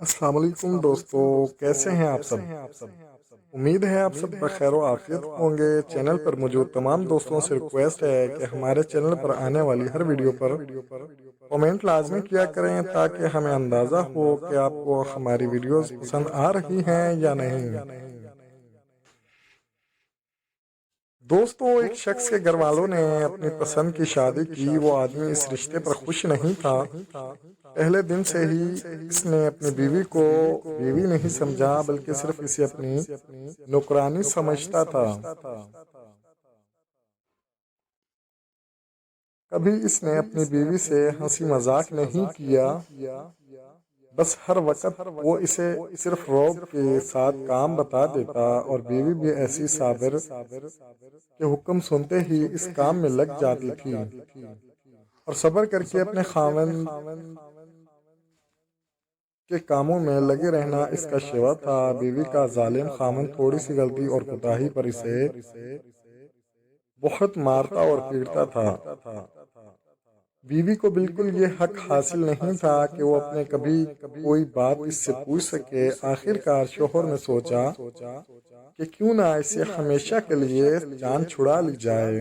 السلام علیکم دوستو، کیسے ہیں آپ سب؟ امید ہے آپ سب بخیر و عافیت ہوں گے۔ چینل پر موجود تمام دوستوں سے ریکویسٹ ہے کہ ہمارے چینل پر آنے والی ہر ویڈیو پر کومنٹ لازمی کیا کریں تاکہ ہمیں اندازہ ہو کہ آپ کو ہماری ویڈیوز پسند آ رہی ہیں یا نہیں۔ دوستو، ایک شخص کے گھر والوں نے اپنی پسند کی شادی کی۔ وہ آدمی اس رشتے پر خوش نہیں تھا۔ پہلے دن سے ہی اس نے اپنی بیوی کو بیوی نہیں سمجھا بلکہ صرف اسے اپنی نوکرانی سمجھتا تھا۔ کبھی اس نے اپنی بیوی سے ہنسی مذاق نہیں کیا، بس ہر وقت وہ اسے صرف روب کے ساتھ کام بتا دیتا اور بیوی بھی ایسی صابر کہ حکم سنتے ہی اس کام میں لگ جاتی تھی اور صبر کر کے اپنے خاوند کے کاموں میں لگے رہنا اس کا شیوا تھا۔ بیوی کا ظالم خاوند تھوڑی سی غلطی اور کوتاہی پر اسے بہت مارتا اور پیٹتا تھا۔ بیوی کو بالکل یہ حق حاصل نہیں تھا کہ وہ اپنے کبھی کوئی بات اس سے پوچھ سکے۔ آخر کار شوہر نے سوچا کہ کیوں نہ اسے ہمیشہ کے لیے جان چھڑا لی جائے۔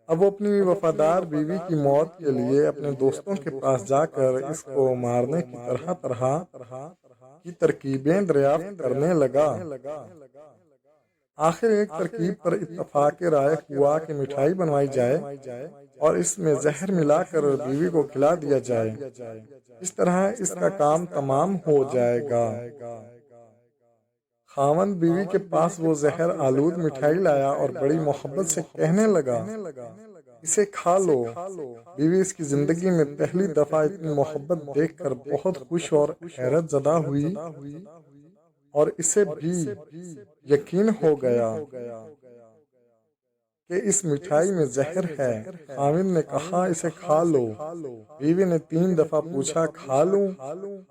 اب وہ اپنی وفادار بیوی کی موت کے لیے اپنے دوستوں کے پاس جا کر اس کو مارنے کی طرح طرح کی ترکیبیں دریافت کرنے لگا۔ آخر ایک ترکیب پر اتفاق رائے ہوا کہ مٹھائی بنوائی جائے اور اس میں زہر ملا کر بیوی کو کھلا دیا جائے۔ اس طرح اس کا کام تمام ہو جائے گا۔ خاوند بیوی کے پاس وہ زہر آلود مٹھائی لایا اور بڑی محبت سے کہنے لگا، اسے کھا لو۔ بیوی اس کی زندگی میں پہلی دفعہ اتنی محبت دیکھ کر بہت خوش اور حیرت زدہ ہوئی اور اسے بھی یقین ہو گیا کہ اس مٹھائی میں زہر ہے۔ خاوند نے کہا، اسے کھا لو۔ بیوی نے 3 دفعہ پوچھا، کھا لوں؟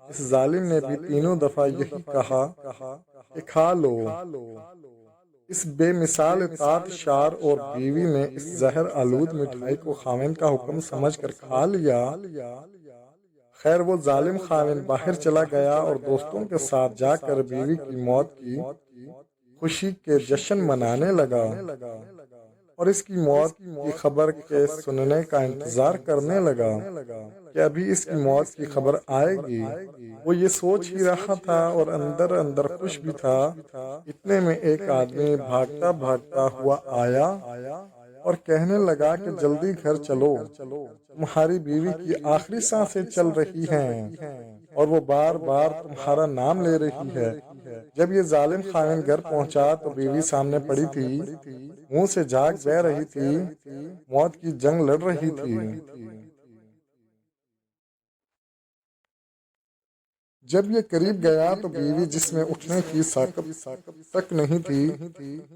اس ظالم نے بھی تینوں دفعہ یہی کہا کہ کھا لو۔ اس بے مثال اطاعت شار اور بیوی نے اس زہر آلود مٹھائی کو خاوند کا حکم سمجھ کر کھا لیا۔ خیر، وہ ظالم خاوند باہر چلا گیا اور دوستوں کے ساتھ جا کر بیوی کی موت کی خوشی کے جشن منانے لگا اور اس کی موت کی خبر کے سننے کا انتظار کرنے لگا کہ ابھی اس کی موت کی خبر آئے گی۔ وہ یہ سوچ ہی رہا تھا اور اندر اندر خوش بھی تھا۔ اتنے میں ایک آدمی بھاگتا بھاگتا ہوا آیا اور کہنے لگا کہ جلدی گھر چلو، تمہاری بیوی کی آخری سانسیں چل رہی ہیں اور وہ بار بار تمہارا نام لے رہی ہے۔ جب یہ ظالم خاوند گھر پہنچا تو بیوی سامنے پڑی تھی، منہ سے جھاگ بہہ رہی تھی، موت کی جنگ لڑ رہی تھی۔ جب یہ قریب گیا تو بیوی، جس میں اٹھنے کی طاقت تک نہیں تھی،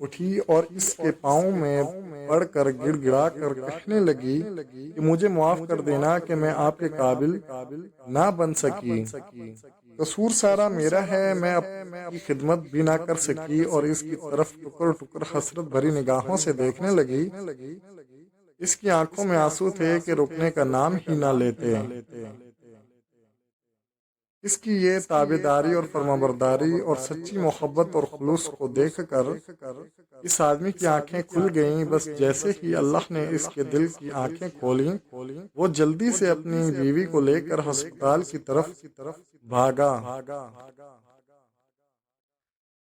اٹھی اور اس کے پاؤں میں پڑ کر گڑ گڑا کر کہنے لگی کہ مجھے معاف کر دینا کہ میں آپ کے قابل نہ بن سکی۔ قصور سارا میرا ہے، میں آپ کی خدمت بھی نہ کر سکی۔ اور اس کی طرف ٹکر ٹکر حسرت بھری نگاہوں سے دیکھنے لگی۔ اس کی آنکھوں میں آنسو تھے کہ رکنے کا نام ہی نہ لیتے۔ اس کی یہ تابعداری اور فرمانبرداری اور سچی محبت اور خلوص کو دیکھ کر اس آدمی کی آنکھیں کھل گئیں۔ بس جیسے ہی اللہ نے اس کے دل کی آنکھیں کھولیں، وہ جلدی سے اپنی بیوی کو لے کر ہسپتال کی طرف بھاگا۔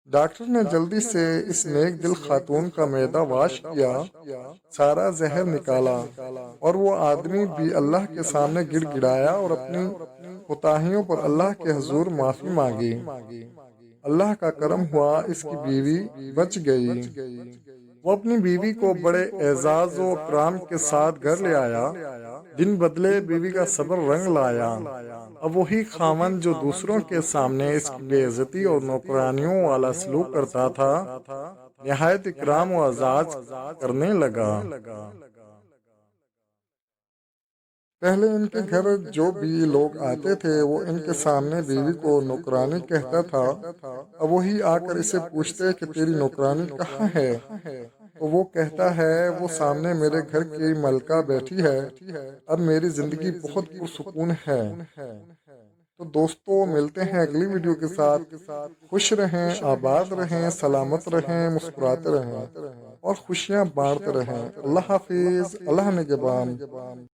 ڈاکٹر نے جلدی سے اس نیک دل خاتون کا معدہ واش کیا، سارا زہر نکالا اور وہ آدمی بھی اللہ کے سامنے گڑ گڑایا اور اپنی کوتاہیوں پر اللہ کے حضور معافی مانگی۔ اللہ کا کرم ہوا، اس کی بیوی بچ گئی۔ وہ اپنی بیوی کو بڑے اعزاز و اکرام کے ساتھ گھر لے آیا۔ دن بدلے بیوی کا صبر رنگ لایا۔ اب وہی خاوند جو دوسروں کے سامنے اس کی بے عزتی اور نوکرانیوں والا سلوک کرتا تھا، نہایت اکرام و اعزاز کرنے لگا۔ پہلے ان کے گھر جو بھی لوگ آتے تھے وہ ان کے سامنے بیوی کو نوکرانی کہتا تھا۔ اب وہی آ کر اسے پوچھتے کہ تیری نوکرانی کہاں ہے؟ تو وہ کہتا ہے، وہ سامنے میرے گھر کی ملکہ بیٹھی ہے، اب میری زندگی بہت پرسکون ہے۔ تو دوستو ملتے ہیں اگلی ویڈیو کے ساتھ، خوش رہیں، آباد رہیں، سلامت رہیں، مسکراتے رہیں اور خوشیاں بانٹتے رہیں۔ اللہ حافظ، اللہ نگہبان۔